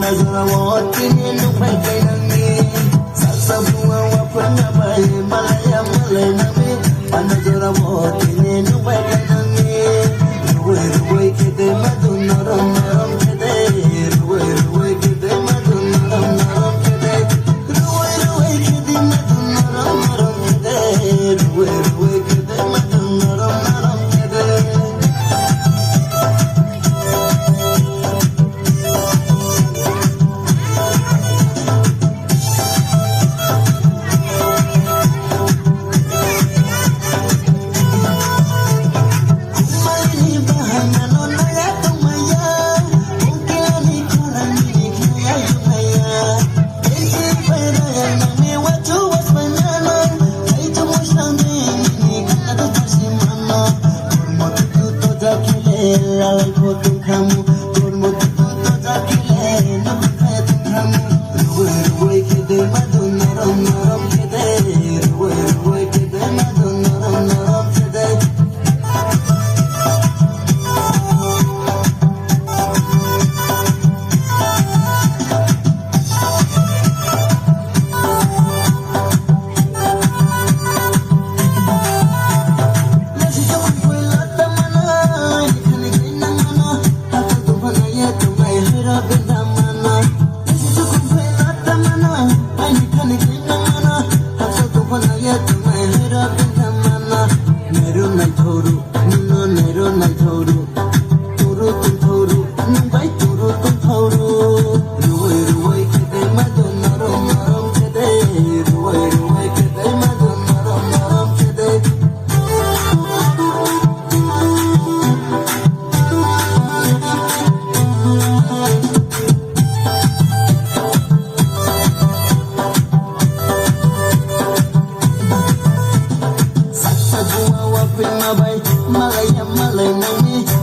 panazara wotini nupai kainangi salsa bunga wapana bai malaya malay nami panazara wotini nupai kainangi ruwe ruwe kede madu naram naram kede ruwe ruwe kede madu naram naram kede ruwe ruwe kede madu naram naram kede ruwe ruwe kede madu naram naram kede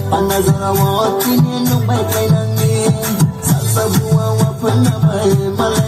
Panazara wotini nubai kainangi salsa bunga wapana bai malay